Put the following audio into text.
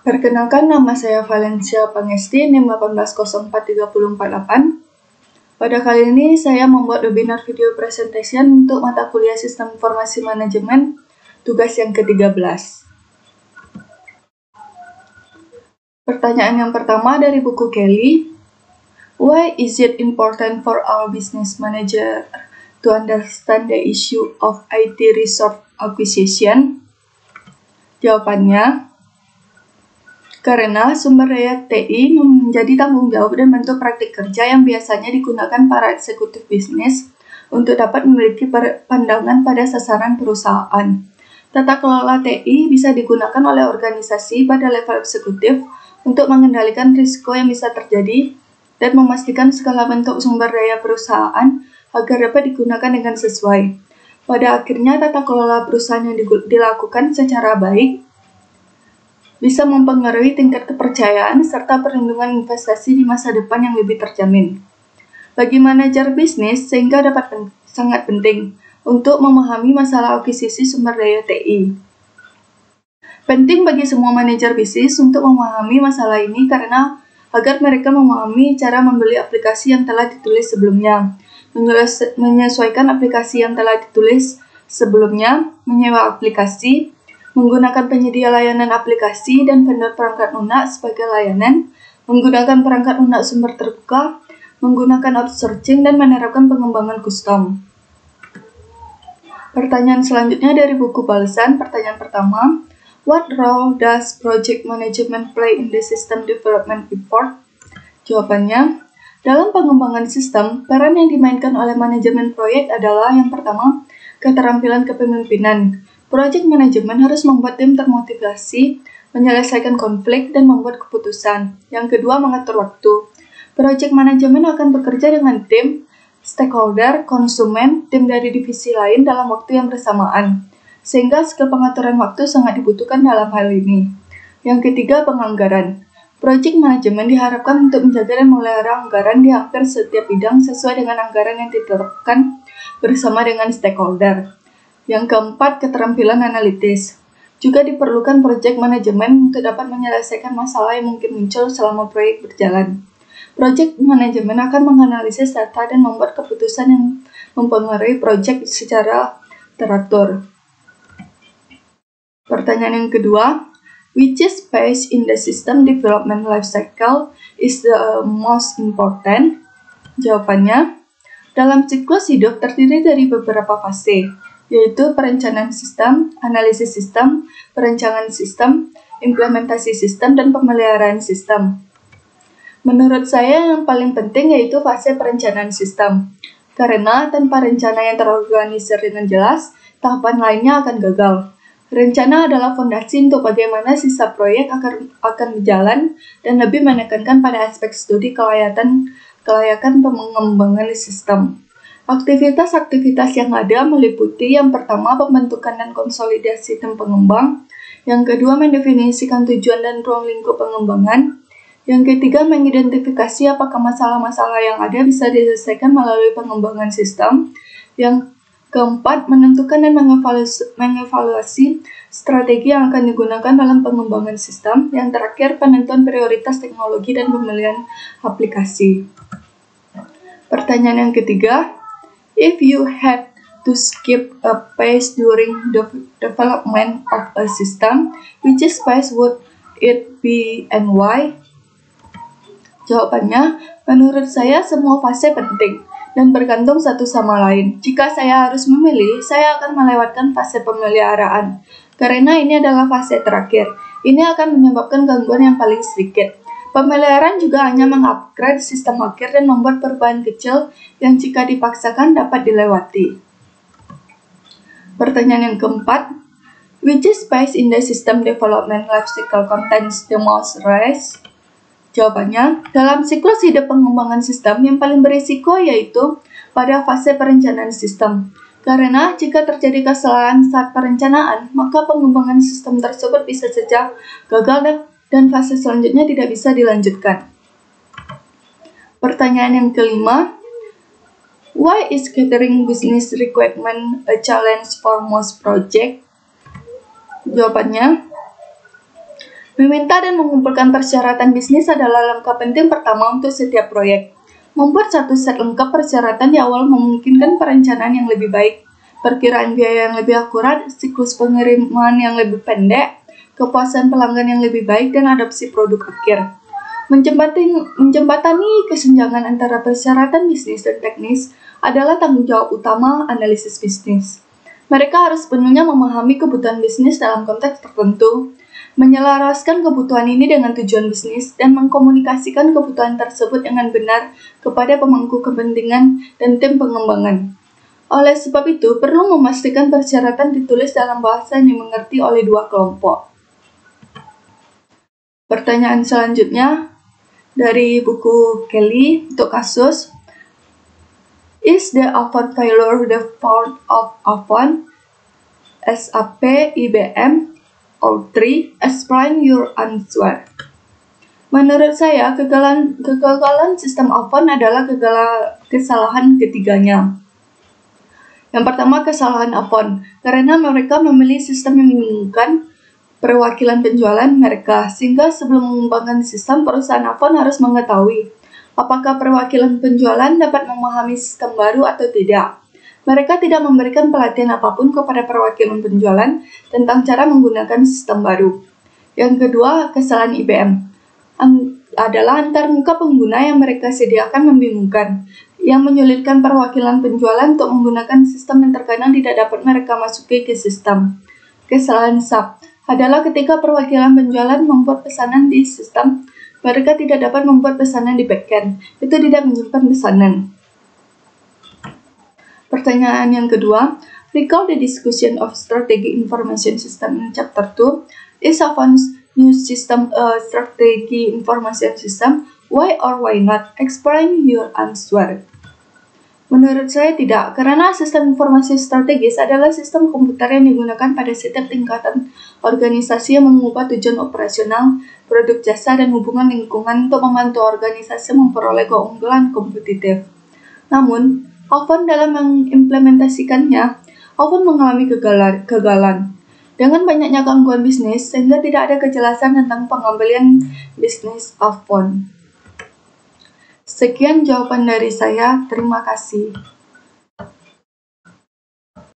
Perkenalkan, nama saya Valencia Pangesti, NIM 1804348. Pada kali ini saya membuat webinar video presentation untuk mata kuliah Sistem Informasi Manajemen, tugas yang ke-13. Pertanyaan yang pertama dari buku Kelly. Why is it important for our business manager to understand the issue of IT resource acquisition? Jawabannya, karena sumber daya TI menjadi tanggung jawab dan bentuk praktik kerja yang biasanya digunakan para eksekutif bisnis untuk dapat memiliki pandangan pada sasaran perusahaan. Tata kelola TI bisa digunakan oleh organisasi pada level eksekutif untuk mengendalikan risiko yang bisa terjadi dan memastikan segala bentuk sumber daya perusahaan agar dapat digunakan dengan sesuai. Pada akhirnya, tata kelola perusahaan yang dilakukan secara baik bisa mempengaruhi tingkat kepercayaan serta perlindungan investasi di masa depan yang lebih terjamin. Bagi manajer bisnis, sehingga sangat penting untuk memahami masalah akuisisi sumber daya TI. Penting bagi semua manajer bisnis untuk memahami masalah ini karena agar mereka memahami cara membeli aplikasi yang telah ditulis sebelumnya, menyesuaikan aplikasi yang telah ditulis sebelumnya, menyewa aplikasi, menggunakan penyedia layanan aplikasi dan vendor perangkat lunak sebagai layanan, menggunakan perangkat lunak sumber terbuka, menggunakan outsourcing, dan menerapkan pengembangan custom. Pertanyaan selanjutnya dari buku balasan. Pertanyaan pertama, what role does project management play in the system development effort? Jawabannya, dalam pengembangan sistem, peran yang dimainkan oleh manajemen proyek adalah yang pertama, keterampilan kepemimpinan. Project manajemen harus membuat tim termotivasi, menyelesaikan konflik, dan membuat keputusan. Yang kedua, mengatur waktu. Project manajemen akan bekerja dengan tim, stakeholder, konsumen, tim dari divisi lain dalam waktu yang bersamaan. Sehingga skill pengaturan waktu sangat dibutuhkan dalam hal ini. Yang ketiga, penganggaran. Project manajemen diharapkan untuk menjaga dan memelihara anggaran di hampir setiap bidang sesuai dengan anggaran yang ditetapkan bersama dengan stakeholder. Yang keempat, keterampilan analitis. Juga diperlukan project manajemen untuk dapat menyelesaikan masalah yang mungkin muncul selama proyek berjalan. Project manajemen akan menganalisis data dan membuat keputusan yang mempengaruhi proyek secara teratur. Pertanyaan yang kedua, which phase in the system development life cycle is the most important? Jawabannya, dalam siklus hidup terdiri dari beberapa fase, yaitu perencanaan sistem, analisis sistem, perencanaan sistem, implementasi sistem, dan pemeliharaan sistem. Menurut saya yang paling penting yaitu fase perencanaan sistem, karena tanpa rencana yang terorganisir dengan jelas, tahapan lainnya akan gagal. Rencana adalah fondasi untuk bagaimana sisa proyek akan berjalan dan lebih menekankan pada aspek studi kelayakan pengembangan sistem. Aktivitas-aktivitas yang ada meliputi yang pertama pembentukan dan konsolidasi tim pengembang, yang kedua mendefinisikan tujuan dan ruang lingkup pengembangan, yang ketiga mengidentifikasi apakah masalah-masalah yang ada bisa diselesaikan melalui pengembangan sistem, yang keempat menentukan dan mengevaluasi strategi yang akan digunakan dalam pengembangan sistem, yang terakhir penentuan prioritas teknologi dan pemilihan aplikasi. Pertanyaan yang ketiga, if you had to skip a phase during the development of a system, which phase would it be and why? Jawabannya, menurut saya semua fase penting dan bergantung satu sama lain. Jika saya harus memilih, saya akan melewatkan fase pemeliharaan, karena ini adalah fase terakhir. Ini akan menyebabkan gangguan yang paling sedikit. Pemeliharaan juga hanya mengupgrade sistem akhir dan membuat perubahan kecil yang jika dipaksakan dapat dilewati. Pertanyaan yang keempat, which phase in the system development life cycle contains the most risk? Jawabannya, dalam siklus hidup pengembangan sistem yang paling berisiko yaitu pada fase perencanaan sistem. Karena jika terjadi kesalahan saat perencanaan, maka pengembangan sistem tersebut bisa saja gagal dan fase selanjutnya tidak bisa dilanjutkan. Pertanyaan yang kelima, why is gathering business requirement a challenge for most project? Jawabannya, Meminta dan mengumpulkan persyaratan bisnis adalah langkah penting pertama untuk setiap proyek. Membuat satu set lengkap persyaratan di awal memungkinkan perencanaan yang lebih baik, perkiraan biaya yang lebih akurat, siklus pengiriman yang lebih pendek, kepuasan pelanggan yang lebih baik, dan adopsi produk akhir. Menjembatani kesenjangan antara persyaratan bisnis dan teknis adalah tanggung jawab utama analisis bisnis. Mereka harus sepenuhnya memahami kebutuhan bisnis dalam konteks tertentu, menyelaraskan kebutuhan ini dengan tujuan bisnis, dan mengkomunikasikan kebutuhan tersebut dengan benar kepada pemangku kepentingan dan tim pengembangan. Oleh sebab itu, perlu memastikan persyaratan ditulis dalam bahasa yang dimengerti oleh dua kelompok. Pertanyaan selanjutnya dari buku Kelly untuk kasus, is the Avon failure the fault of Avon, SAP, IBM, or 3? Explain your answer. Menurut saya, kegagalan sistem Avon adalah kesalahan ketiganya. Yang pertama, kesalahan Avon, karena mereka memilih sistem yang membingungkan perwakilan penjualan mereka, sehingga sebelum mengembangkan sistem, perusahaan Avon harus mengetahui apakah perwakilan penjualan dapat memahami sistem baru atau tidak. Mereka tidak memberikan pelatihan apapun kepada perwakilan penjualan tentang cara menggunakan sistem baru. Yang kedua, kesalahan IBM adalah antarmuka pengguna yang mereka sediakan membingungkan, yang menyulitkan perwakilan penjualan untuk menggunakan sistem yang terkadang tidak dapat mereka masuki ke sistem. Kesalahan SAP adalah ketika perwakilan penjualan membuat pesanan di sistem, mereka tidak dapat membuat pesanan di backend, itu tidak menyimpan pesanan. Pertanyaan yang kedua, recall the discussion of strategy information system in chapter 2. Is Avon's new system a strategy information system? Why or why not? Explain your answer. Menurut saya tidak, karena sistem informasi strategis adalah sistem komputer yang digunakan pada setiap tingkatan organisasi yang mengubah tujuan operasional, produk jasa, dan hubungan lingkungan untuk membantu organisasi memperoleh keunggulan kompetitif. Namun, Avon dalam mengimplementasikannya, Avon mengalami kegagalan. Dengan banyaknya gangguan bisnis, sehingga tidak ada kejelasan tentang pengambilan bisnis Avon. Sekian jawaban dari saya, terima kasih.